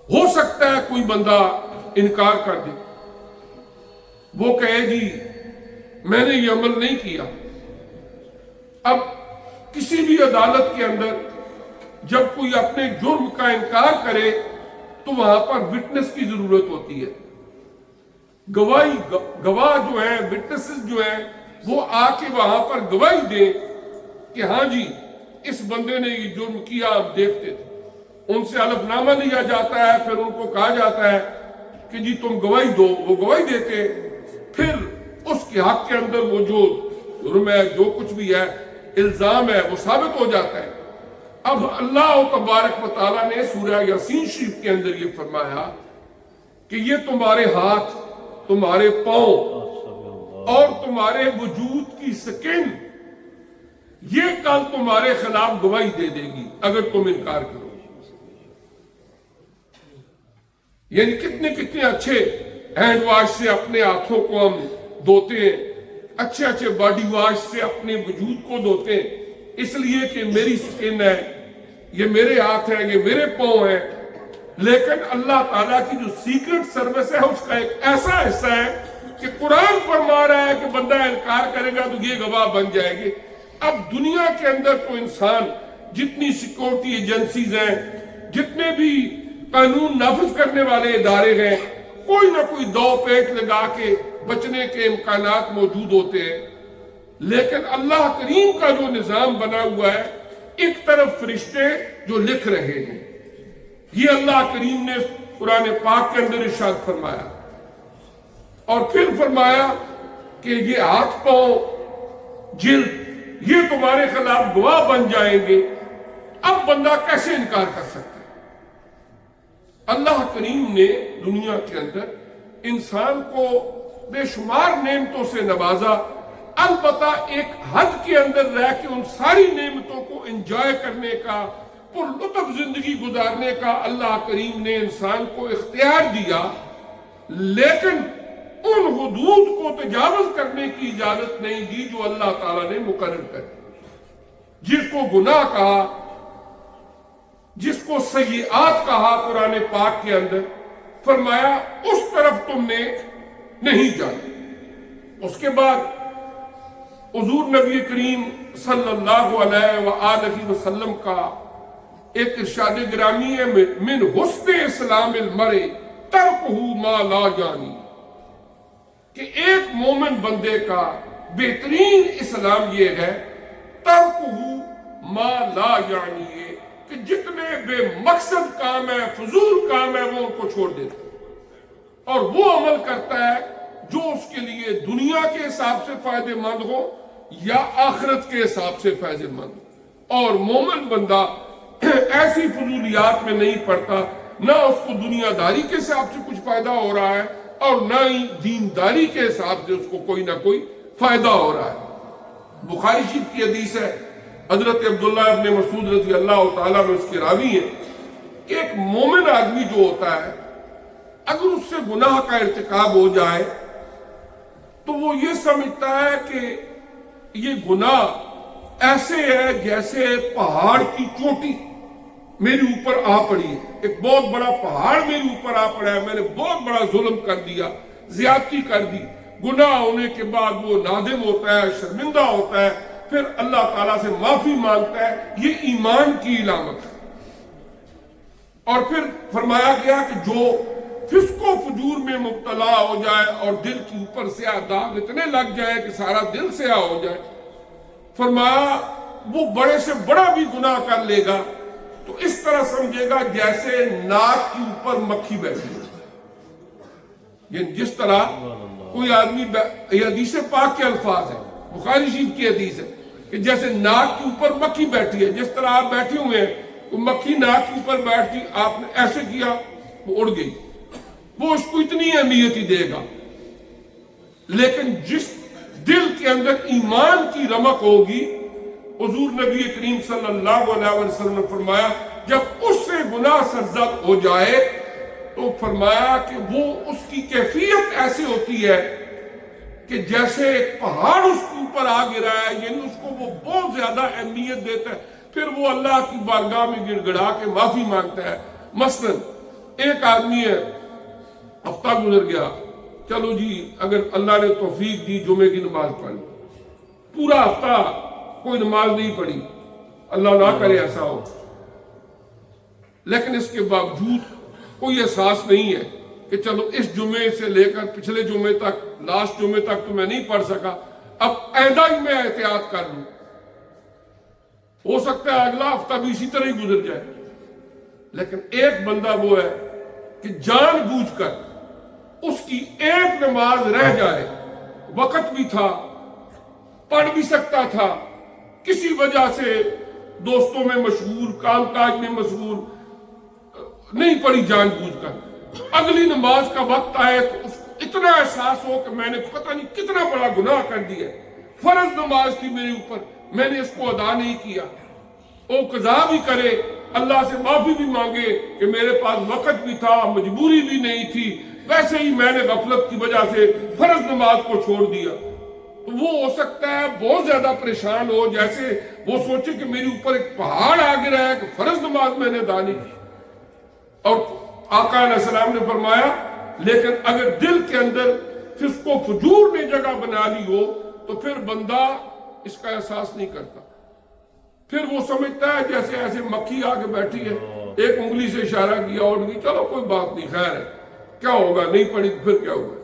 ہو سکتا ہے کوئی بندہ انکار کر دے، وہ کہے جی میں نے یہ عمل نہیں کیا۔ اب کسی بھی عدالت کے اندر جب کوئی اپنے جرم کا انکار کرے تو وہاں پر وٹنس کی ضرورت ہوتی ہے، گواہ جو ہیں، وٹنسز جو ہیں، وہ آ کے وہاں پر گواہی دیں کہ ہاں جی اس بندے نے یہ جرم کیا، ہم دیکھتے تھے۔ ان سے حلف نامہ لیا جاتا ہے، پھر ان کو کہا جاتا ہے کہ جی تم گواہی دو، وہ گواہی دیتے، پھر اس کے حق کے اندر وہ جو جرم ہے، جو کچھ بھی ہے، الزام ہے، وہ ثابت ہو جاتا ہے۔ اب اللہ تبارک و تعالیٰ نے سورہ یاسین شریف کے اندر یہ فرمایا کہ یہ تمہارے ہاتھ، تمہارے پاؤں اور تمہارے وجود کی سکن یہ کل تمہارے خلاف گواہی دے دے گی اگر تم انکار کرو۔ یعنی کتنے اچھے ہینڈ واش سے اپنے ہاتھوں کو ہم دھوتے ہیں، اچھے باڈی واش سے اپنے وجود کو دھوتے ہیں، اس لیے کہ میری سکن ہے، یہ میرے ہاتھ ہیں، یہ میرے پاؤں ہیں۔ لیکن اللہ تعالیٰ کی جو سیکرٹ سروس ہے اس کا ایک ایسا حصہ ہے کہ قرآن فرما رہا ہے کہ بندہ انکار کرے گا تو یہ گواہ بن جائے گی۔ اب دنیا کے اندر تو انسان جتنی سیکورٹی ایجنسیز ہیں، جتنے بھی قانون نافذ کرنے والے ادارے ہیں، کوئی نہ کوئی دو پیچ لگا کے بچنے کے امکانات موجود ہوتے ہیں۔ لیکن اللہ کریم کا جو نظام بنا ہوا ہے، ایک طرف فرشتے جو لکھ رہے ہیں، یہ اللہ کریم نے قرآن پاک کے اندر ارشاد فرمایا، اور پھر فرمایا کہ یہ ہاتھ پاؤں جلد یہ تمہارے خلاف گواہ بن جائیں گے۔ اب بندہ کیسے انکار کر سکتا ہے؟ اللہ کریم نے دنیا کے اندر انسان کو بے شمار نعمتوں سے نوازا، البتہ ایک حد کے اندر رہ کے ان ساری نعمتوں کو انجوائے کرنے کا، پر لطف زندگی گزارنے کا اللہ کریم نے انسان کو اختیار دیا، لیکن ان حدود کو تجاوز کرنے کی اجازت نہیں دی جو اللہ تعالیٰ نے مقرر کر دی۔ جس کو گناہ کہا، جس کو سیئات کہا قرآن پاک کے اندر، فرمایا اس طرف تم نے نہیں جانا۔ اس کے بعد حضور نبی کریم صلی اللہ علیہ وآلہ وسلم کا ایک ارشاد گرامی ہے، من حسن اسلام المرء ترکہ ما لا جانی، کہ ایک مومن بندے کا بہترین اسلام یہ ہے ترکہ ما لا یعنی، یہ کہ جتنے بے مقصد کام ہے، فضول کام ہے، وہ ان کو چھوڑ دیتا ہے اور وہ عمل کرتا ہے جو اس کے لیے دنیا کے حساب سے فائدہ مند ہو یا آخرت کے حساب سے فائدہ مند ہو۔ اور مومن بندہ ایسی فضولیات میں نہیں پڑتا، نہ اس کو دنیا داری کے حساب سے کچھ فائدہ ہو رہا ہے اور نہ ہی دینداری کے حساب سے اس کو کوئی نہ کوئی فائدہ ہو رہا ہے۔ بخاری شریف کی حدیث ہے، حضرت عبداللہ ابن مسعود رضی اللہ تعالیٰ میں اس کے راوی ہیں کہ ایک مومن آدمی جو ہوتا ہے، اگر اس سے گناہ کا ارتکاب ہو جائے تو وہ یہ سمجھتا ہے کہ یہ گناہ ایسے ہے جیسے پہاڑ کی چوٹی میرے اوپر آ پڑی ہے، ایک بہت بڑا پہاڑ میرے اوپر آ پڑا ہے، میں نے بہت بڑا ظلم کر دیا، زیادتی کر دی۔ گناہ ہونے کے بعد وہ نادم ہوتا ہے، شرمندہ ہوتا ہے، پھر اللہ تعالیٰ سے معافی مانگتا ہے۔ یہ ایمان کی علامت ہے۔ اور پھر فرمایا گیا کہ جو فسق و فجور میں مبتلا ہو جائے اور دل کے اوپر سیاہ داغ اتنے لگ جائے کہ سارا دل سیاہ ہو جائے، فرمایا وہ بڑے سے بڑا بھی گناہ کر لے گا تو اس طرح سمجھے گا جیسے ناک کے اوپر مکھی بیٹھی ہے۔ یعنی جس طرح کوئی آدمی، یہ حدیث پاک کے الفاظ ہیں، بخاری شریف کی حدیث ہے کہ جیسے ناک کے اوپر مکھی بیٹھی ہے، جس طرح آپ بیٹھے ہوئے ہیں، وہ مکھی ناک کے اوپر بیٹھ گئی، آپ نے ایسے کیا وہ اڑ گئی، وہ اس کو اتنی اہمیت ہی دے گا۔ لیکن جس دل کے اندر ایمان کی رمق ہوگی، حضور نبی کریم صلی اللہ علیہ وسلم نے فرمایا جب اس سے گناہ سرزد ہو جائے تو فرمایا کہ وہ اس کی کیفیت ایسی ہوتی ہے کہ جیسے ایک پہاڑ اس کے اوپر آ گرا ہے، یعنی اس کو وہ بہت زیادہ اہمیت دیتا ہے، پھر وہ اللہ کی بارگاہ میں گڑ گڑا کے معافی مانگتا ہے۔ مثلا ایک آدمی ہے ہفتہ گزر گیا, چلو جی اگر اللہ نے توفیق دی جمعے کی نماز پڑھ لی, پورا ہفتہ کوئی نماز نہیں پڑھی, اللہ نہ کرے ایسا ہو, لیکن اس کے باوجود کوئی احساس نہیں ہے کہ چلو اس جمعے سے لے کر پچھلے جمعے تک, لاسٹ جمعے تک تو میں نہیں پڑھ سکا, اب آئندہ ہی میں احتیاط کر لوں, ہو سکتا ہے اگلا ہفتہ بھی اسی طرح ہی گزر جائے. لیکن ایک بندہ وہ ہے کہ جان بوجھ کر اس کی ایک نماز رہ جائے, وقت بھی تھا, پڑھ بھی سکتا تھا, کسی وجہ سے دوستوں میں مشغول, کام کاج میں مشغول, نہیں پڑھی جان بوجھ کر, اگلی نماز کا وقت آئے تو اس کو اتنا احساس ہو کہ میں نے پتہ نہیں کتنا بڑا گناہ کر دیا, فرض نماز تھی میرے اوپر, میں نے اس کو ادا نہیں کیا, وہ قضا بھی کرے, اللہ سے معافی بھی مانگے کہ میرے پاس وقت بھی تھا, مجبوری بھی نہیں تھی, ویسے ہی میں نے غفلت کی وجہ سے فرض نماز کو چھوڑ دیا, تو وہ ہو سکتا ہے بہت زیادہ پریشان ہو, جیسے وہ سوچے کہ میرے اوپر ایک پہاڑ آ گرا ہے کہ فرض نماز میں نے ادا نہیں کی. اور آقا علیہ السلام نے فرمایا لیکن اگر دل کے اندر فسق و فجور نے جگہ بنا لی ہو تو پھر بندہ اس کا احساس نہیں کرتا, پھر وہ سمجھتا ہے جیسے ایسے مکھی آ کے بیٹھی ہے, ایک انگلی سے اشارہ کیا اور نہیں, چلو کوئی بات نہیں, خیر ہے, کیا ہوگا, نہیں پڑھی پھر کیا ہوگا.